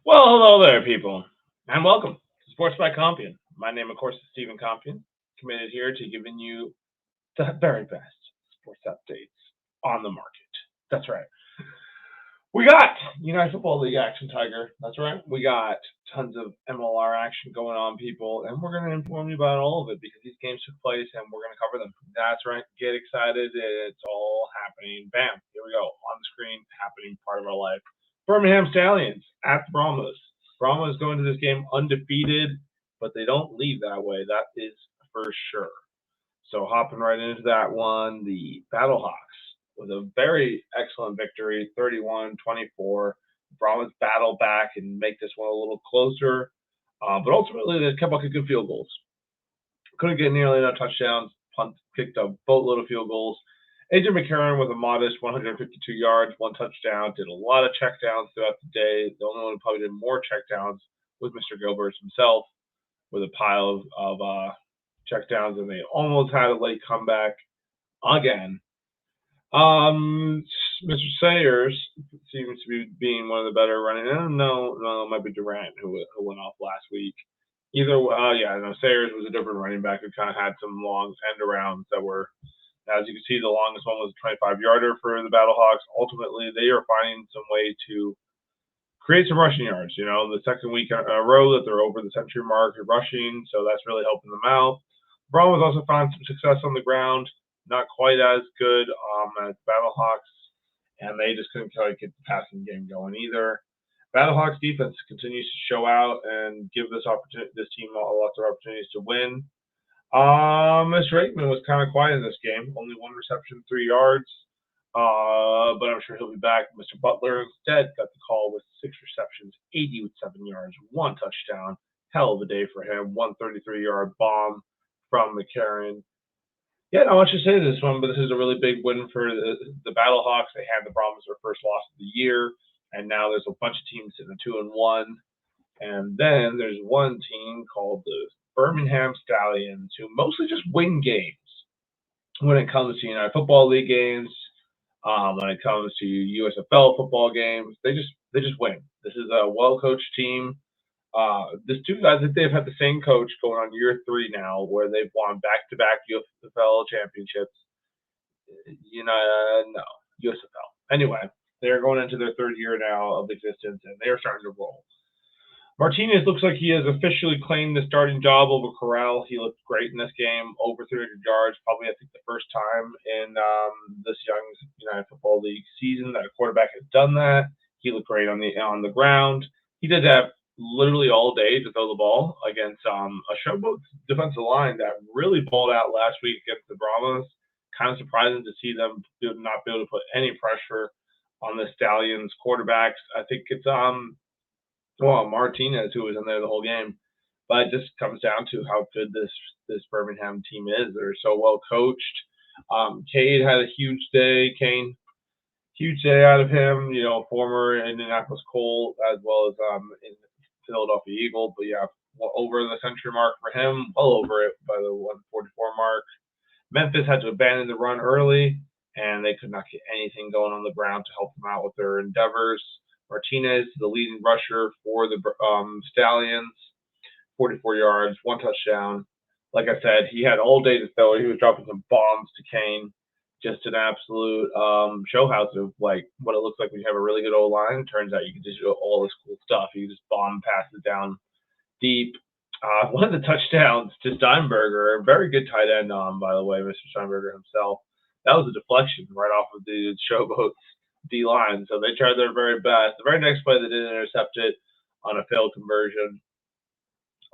Well, hello there, people, and welcome to Sports by Compian. My name, of course, is Stephen Compian, committed here to giving you the very best sports updates on the market. That's right. We got United Football League action, Tiger. That's right. We got tons of MLR action going on, people, and we're going to inform you about all of it because these games took place and we're going to cover them. That's right. Get excited. It's all happening. Bam. Here we go. On the screen, happening, part of our life. Birmingham Stallions at the Brahmas. Brahmas go into this game undefeated, but they don't leave that way. That is for sure. So hopping right into that one, the Battlehawks with a very excellent victory, 31-24. Brahmas battle back and make this one a little closer. But ultimately, they kept up good field goals. Couldn't get nearly enough touchdowns. Punt kicked a boatload of field goals. AJ McCarron with a modest 152 yards, one touchdown, did a lot of checkdowns throughout the day. The only one who probably did more checkdowns was Mr. Gilbert himself with a pile of checkdowns, and they almost had a late comeback again. Mr. Sayers seems to be being one of the better running. No, it might be Durant who went off last week. Sayers was a different running back who kind of had some long end arounds that were, as you can see, the longest one was a 25-yarder for the Battlehawks. Ultimately, they are finding some way to create some rushing yards. The second week in a row that they're over the century mark of rushing, so that's really helping them out. Brahmas also found some success on the ground, not quite as good as Battlehawks, and they just couldn't quite get the passing game going either. Battlehawks defense continues to show out and give this team lots of opportunities to win. Mr. Aikman was kind of quiet in this game, only one reception, 3 yards. But I'm sure he'll be back. Mr. Butler instead got the call with 6 receptions, 80 with 7 yards, 1 touchdown. Hell of a day for him. 133-yard bomb from McCarron. Yeah, not much to say to this one, but this is a really big win for the Battlehawks. They had the Brahmas their first loss of the year, and now there's a bunch of teams sitting at 2-1. And then there's one team called the Birmingham Stallions who mostly just win games when it comes to United Football League games. When it comes to USFL football games, they just win. This is a well-coached team. I think they've had the same coach going on year 3 now, where they've won back-to-back UFL championships. No, USFL. Anyway, they're going into their 3rd year now of existence, and they are starting to roll. Martinez looks like he has officially claimed the starting job over Corral. He looked great in this game, over 300 yards, probably I think the first time in this young United Football League season that a quarterback has done that. He looked great on the ground. He did have literally all day to throw the ball against a Showboat defensive line that really balled out last week against the Brahmas. Kind of surprising to see them not be able to put any pressure on the Stallions quarterbacks. I think it's Martinez, who was in there the whole game. But it just comes down to how good this Birmingham team is. They're so well coached. Cade had a huge day. Kane, huge day out of him. Former Indianapolis Colt as well as in Philadelphia Eagle. But yeah, over the century mark for him. Well over it by the 144 mark. Memphis had to abandon the run early, and they could not get anything going on the ground to help them out with their endeavors. Martinez, the leading rusher for the Stallions, 44 yards, 1 touchdown. Like I said, he had all day to throw. He was dropping some bombs to Kane. Just an absolute show house of like what it looks like when you have a really good O-line. Turns out you can just do all this cool stuff. You can just bomb passes down deep. One of the touchdowns to Steinberger, a very good tight end, by the way, Mr. Steinberger himself. That was a deflection right off of the Showboat's D-line, so they tried their very best. The very next play, they did intercept it on a failed conversion.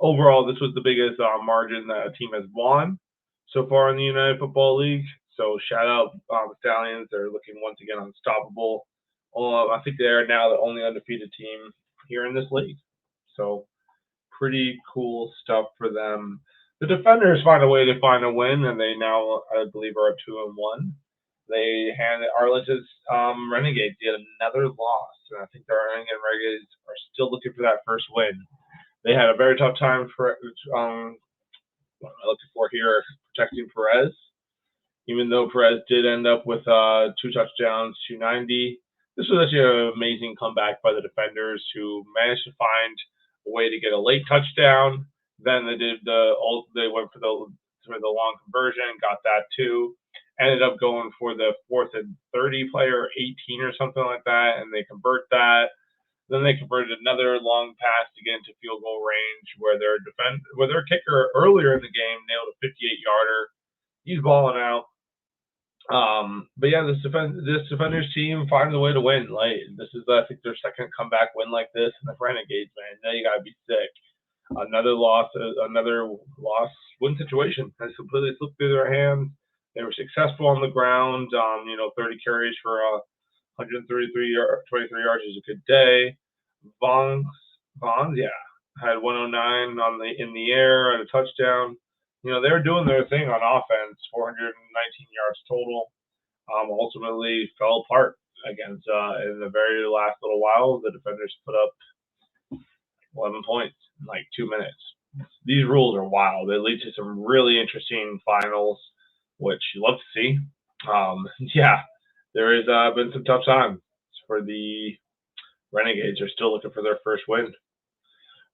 Overall, this was the biggest margin that a team has won so far in the United Football League. So shout out the Stallions. They're looking once again unstoppable. I think they are now the only undefeated team here in this league. So pretty cool stuff for them. The Defenders find a way to find a win, and they now, I believe, are at 2-1. They handed Arlington's Renegades yet another loss, and I think the Arlington Renegades are still looking for that first win. They had a very tough time for what am I looking for here, protecting Perez. Even though Perez did end up with 2 touchdowns, 290. this was actually an amazing comeback by the defenders who managed to find a way to get a late touchdown. Then they went for the long conversion, got that too. Ended up going for the 4th and 30 play or 18 or something like that, and they convert that. Then they converted another long pass to get into field goal range where their kicker earlier in the game nailed a 58-yarder. He's balling out. But yeah, this defenders team finds a way to win. Like this is, I think, their second comeback win like this, and the Renegades, man, now you gotta be sick. Another loss win situation has completely slipped through their hands. They were successful on the ground. 30 carries for 123 23 yards is a good day. Bonds, had 109 in the air and a touchdown. They were doing their thing on offense. 419 yards total. Ultimately fell apart against in the very last little while. The defenders put up 11 points in like 2 minutes. These rules are wild. They lead to some really interesting finals, which you love to see. There has been some tough times for the Renegades. They're still looking for their first win.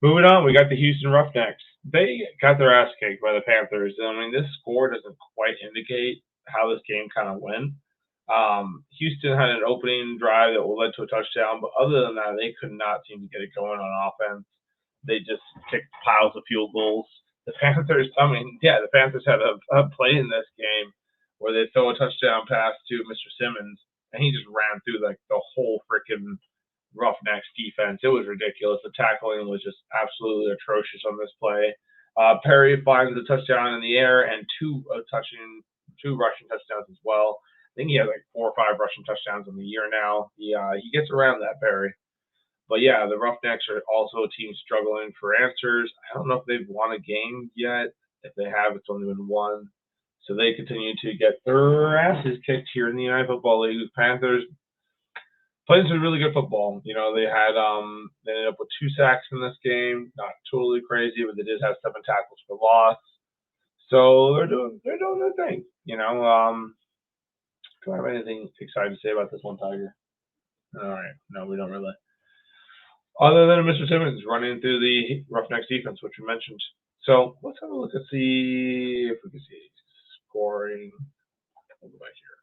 Moving on, we got the Houston Roughnecks. They got their ass kicked by the Panthers. I mean, this score doesn't quite indicate how this game kind of went. Houston had an opening drive that led to a touchdown, but other than that, they could not seem to get it going on offense. They just kicked piles of field goals. The Panthers had a play in this game where they throw a touchdown pass to Mr. Simmons, and he just ran through like the whole freaking Roughnecks defense. It was ridiculous. The tackling was just absolutely atrocious on this play. Perry finds a touchdown in the air and two rushing touchdowns as well. I think he has like 4 or 5 rushing touchdowns in the year now. He gets around that, Perry. But yeah, the Roughnecks are also a team struggling for answers. I don't know if they've won a game yet. If they have, it's only been one. So they continue to get their asses kicked here in the United Football League. The Panthers playing some really good football. They ended up with 2 sacks in this game. Not totally crazy, but they did have 7 tackles for loss. So they're doing their thing. Do I have anything exciting to say about this one, Tiger? All right. No, we don't really. Other than Mr. Simmons running through the Roughnecks defense, which we mentioned. So let's have a look and see if we can see scoring. I'll go back here.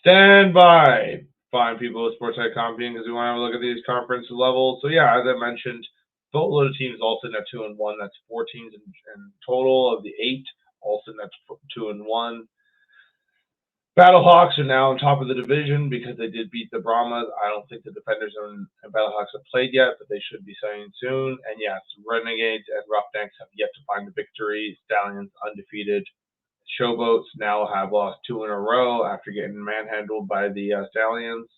Stand by, fine people at Sportside Compian, because we want to have a look at these conference levels. So yeah, as I mentioned, boatload of teams all sitting at 2-1. That's 4 teams in total of the 8. All sitting at 2-1. Battlehawks are now on top of the division because they did beat the Brahmas. I don't think the Defenders and Battlehawks have played yet, but they should be playing soon. And yes, Renegades and Roughnecks have yet to find the victory. Stallions undefeated. Showboats now have lost 2 in a row after getting manhandled by the Stallions.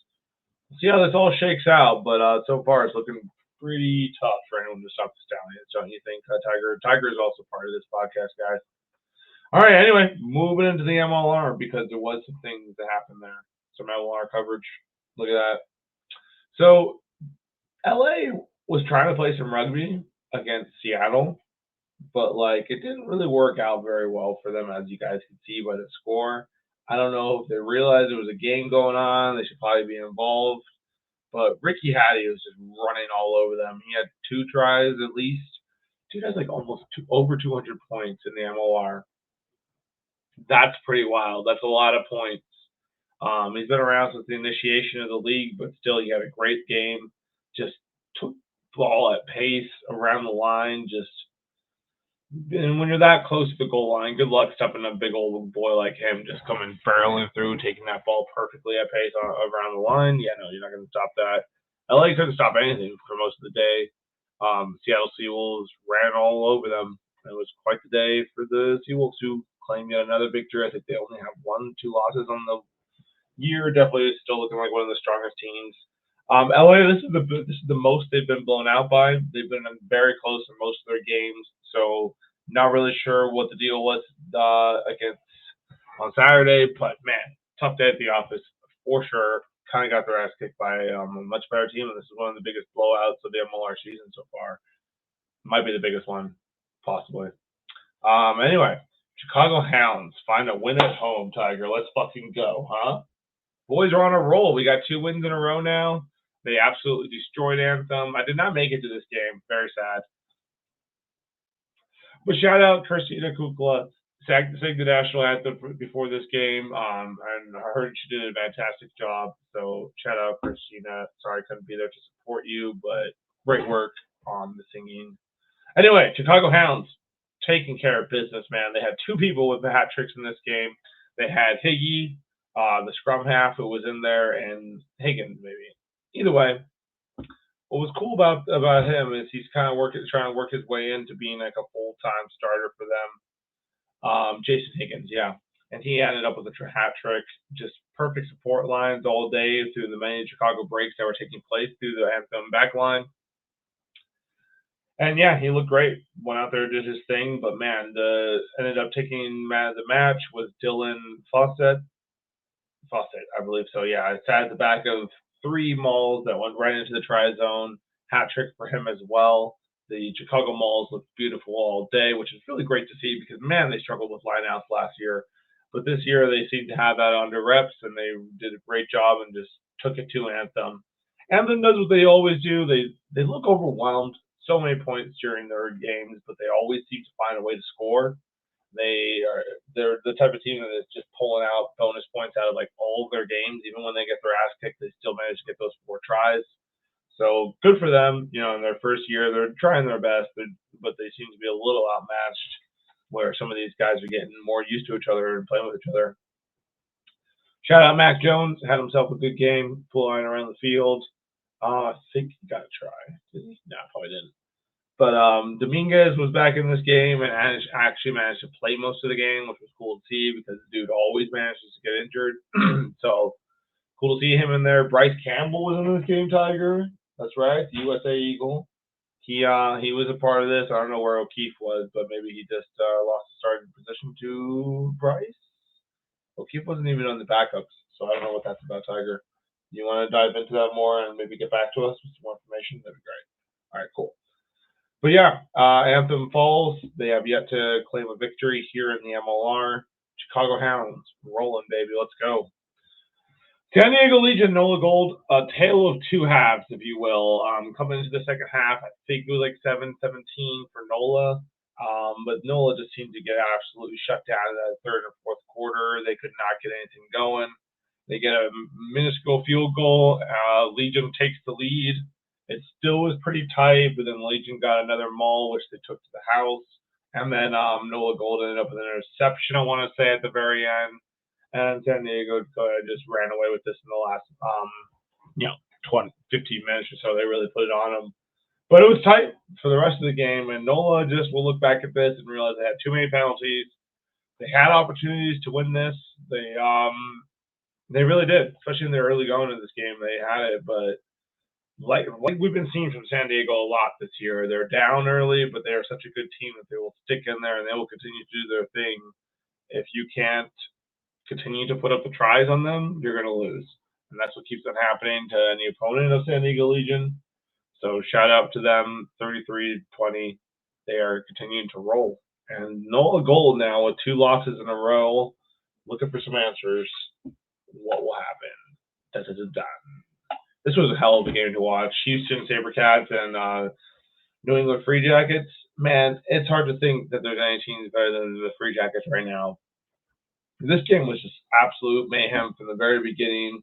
We'll see how this all shakes out, but so far it's looking pretty tough for anyone to stop the Stallions, don't you think, Tiger? Tiger is also part of this podcast, guys. All right, anyway, moving into the MLR because there was some things that happened there. Some MLR coverage. Look at that. So, LA was trying to play some rugby against Seattle, but it didn't really work out very well for them, as you guys can see by the score. I don't know if they realized there was a game going on. They should probably be involved. But Ricky Hattie was just running all over them. He had 2 tries at least. Dude has almost over 200 points in the MLR. That's pretty wild. That's a lot of points. He's been around since the initiation of the league, but still, he had a great game. Just took the ball at pace around the line. And when you're that close to the goal line, good luck stopping a big old boy like him just coming barreling through, taking that ball perfectly at pace around the line. Yeah, no, you're not going to stop that. LA couldn't stop anything for most of the day. Seattle Seawolves ran all over them. It was quite the day for the Seawolves, who claim yet another victory. I think they only have 1-2 losses on the year. Definitely still looking like one of the strongest teams. LA, this is the most they've been blown out by. They've been very close in most of their games, so not really sure what the deal was against on Saturday. But man, tough day at the office for sure. Kind of got their ass kicked by a much better team, and this is one of the biggest blowouts of the MLR season so far. Might be the biggest one, possibly. Anyway. Chicago Hounds find a win at home, Tiger. Let's fucking go, huh? Boys are on a roll. We got 2 wins in a row now. They absolutely destroyed Anthem. I did not make it to this game. Very sad. But shout out Christina Kukla. Sang the national anthem before this game, and I heard she did a fantastic job. So shout out Christina. Sorry I couldn't be there to support you, but great work on the singing. Anyway, Chicago Hounds taking care of business, man. They had 2 people with the hat tricks in this game. They had Higgy, the scrum half who was in there, and Higgins maybe. Either way, what was cool about him is he's kind of trying to work his way into being like a full-time starter for them. Jason Higgins, yeah. And he ended up with a hat trick, just perfect support lines all day through the many Chicago breaks that were taking place through the Anthem back line. And yeah, he looked great. Went out there, did his thing, but man, ended up taking man of the match was Dylan Fawcett, I believe so. Yeah, it sat at the back of 3 mauls that went right into the try zone. Hat trick for him as well. The Chicago mauls looked beautiful all day, which is really great to see because, man, they struggled with lineouts last year. But this year they seem to have that under reps, and they did a great job and just took it to Anthem. Anthem does what they always do. They look overwhelmed. So many points during their games, but they always seem to find a way to score. They're the type of team that is just pulling out bonus points out of like all of their games. Even when they get their ass kicked, they still manage to get those 4 tries. So good for them. You know, in their first year, they're trying their best, but they seem to be a little outmatched. Where some of these guys are getting more used to each other and playing with each other. Shout out Mac Jones, had himself a good game, flying around the field. I think he got a try. Did he? No, probably didn't. But Dominguez was back in this game and actually managed to play most of the game, which was cool to see because the dude always manages to get injured. So cool to see him in there. Bryce Campbell was in this game, Tiger. That's right, the USA Eagle. He was a part of this. I don't know where O'Keefe was, but maybe he just lost the starting position to Bryce. O'Keefe wasn't even on the backups, so I don't know what that's about, Tiger. You want to dive into that more and maybe get back to us with some more information? That'd be great. All right, cool. But yeah, Anthem falls. They have yet to claim a victory here in the MLR. Chicago Hounds, rolling, baby. Let's go. San Diego Legion, Nola Gold, a tale of 2 halves, if you will. Coming into the second half, I think it was like 7-17 for Nola. But Nola just seemed to get absolutely shut down in that 3rd and 4th quarter. They could not get anything going. They get a minuscule field goal. Legion takes the lead. It still was pretty tight, but then Legion got another maul, which they took to the house. And then Nola Gold ended up with an interception, I want to say, at the very end. And San Diego just ran away with this in the last, 15 minutes or so. They really put it on them. But it was tight for the rest of the game, and Nola just will look back at this and realize they had too many penalties. They had opportunities to win this. They really did, especially in the early going of this game. They had it, but like we've been seeing from San Diego a lot this year, they're down early, but they are such a good team that they will stick in there and they will continue to do their thing. If you can't continue to put up the tries on them, you're going to lose. And that's what keeps on happening to any opponent of San Diego Legion. So shout out to them, 33-20. They are continuing to roll. And Nola Gold now with 2 losses in a row, looking for some answers. What will happen? This was a hell of a game to watch. Houston SaberCats and New England Free Jackets. Man, it's hard to think that there's any teams better than the Free Jackets right now. This game was just absolute mayhem from the very beginning.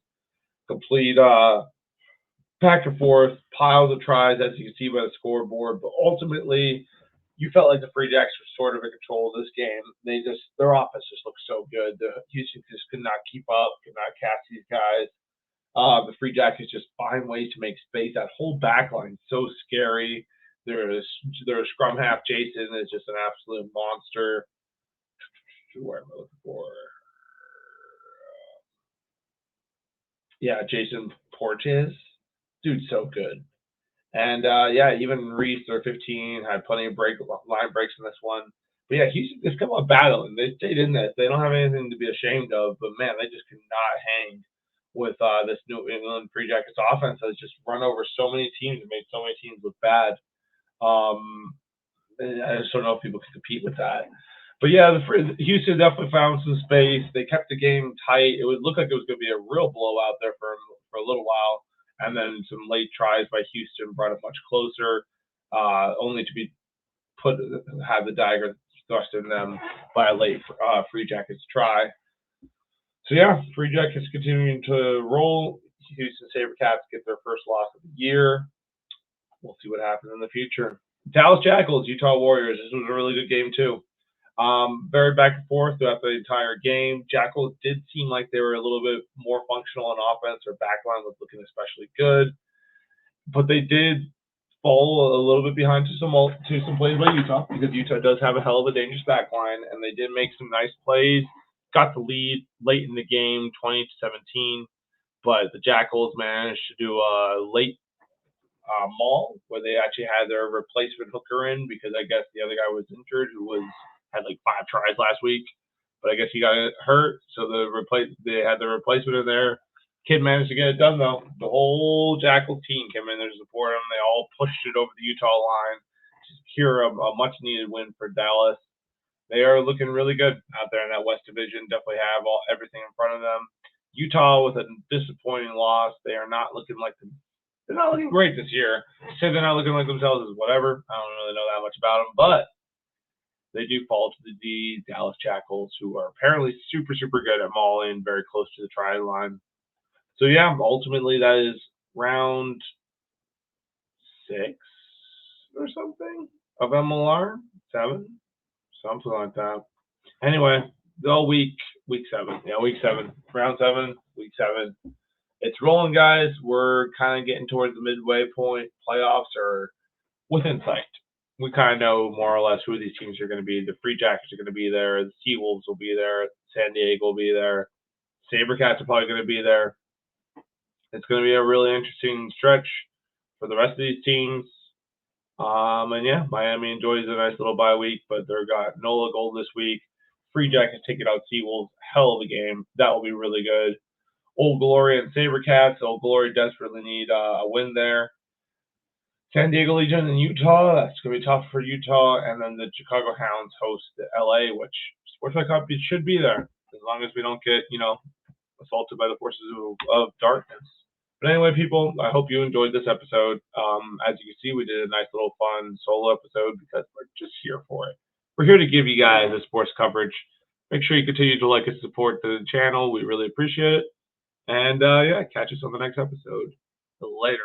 Complete back and forth, piles of tries, as you can see by the scoreboard. But ultimately, you felt like the Free Jacks were sort of in control of this game. Their offense just looked so good. The Houston just could not keep up, could not catch these guys. The Free Jackets just find ways to make space. That whole back line is so scary. Their scrum half, Jason, is just an absolute monster. Where am I looking for? Yeah, Jason Porches. Dude's so good. And even Reese, their 15, had plenty of line breaks in this one. But yeah, Houston just come up battling. They stayed in this. They don't have anything to be ashamed of. But man, they just could not hang with this New England Free Jackets offense has just run over so many teams and made so many teams look bad. I just don't know if people can compete with that. But yeah, Houston definitely found some space. They kept the game tight. It would look like it was going to be a real blowout there for a little while, and then some late tries by Houston brought it much closer, only to be have the dagger thrust in them by a late Free Jackets try. So yeah, Free Jackets continuing to roll. Houston SaberCats get their first loss of the year. We'll see what happens in the future. Dallas Jackals, Utah Warriors. This was a really good game too. Very back and forth throughout the entire game. Jackals did seem like they were a little bit more functional on offense. Their backline was looking especially good, but they did fall a little bit behind to some plays by Utah, because Utah does have a hell of a dangerous backline, and they did make some nice plays. Got the lead late in the game, 20-17, but the Jackals managed to do a late maul where they actually had their replacement hooker in, because I guess the other guy was injured, who had like 5 tries last week, but I guess he got hurt, so they had the replacement in there. Kid managed to get it done though. The whole Jackal team came in there to support him. They all pushed it over the Utah line to secure a much needed win for Dallas. They are looking really good out there in that West Division. Definitely have everything in front of them. Utah with a disappointing loss. They're not looking great this year. Say they're not looking like themselves is whatever. I don't really know that much about them, but they do fall to the Dallas Jackals, who are apparently super, super good at mauling, very close to the try line. So yeah, ultimately that is round 6 or something of MLR, 7, something like that. Anyway, week 7. Yeah, week 7, round 7, week 7. It's rolling, guys. We're kind of getting towards the midway point. Playoffs are within sight. We kind of know more or less who these teams are going to be. The Free Jackets are going to be there. The Seawolves will be there. San Diego will be there. SaberCats are probably going to be there. It's going to be a really interesting stretch for the rest of these teams. And yeah, Miami enjoys a nice little bye week, but they've got NOLA Gold this week. Free Jackets take it out Seawolves. Hell of a game. That will be really good. Old Glory and SaberCats. Old Glory desperately need a win there. San Diego Legion and Utah. That's going to be tough for Utah. And then the Chicago Hounds host the LA, which Sportsnet Cup should be there, as long as we don't get, assaulted by the forces of darkness. But anyway, people, I hope you enjoyed this episode. As you can see, we did a nice little fun solo episode because we're just here for it. We're here to give you guys the sports coverage. Make sure you continue to like and support the channel. We really appreciate it. And yeah, catch us on the next episode. Later.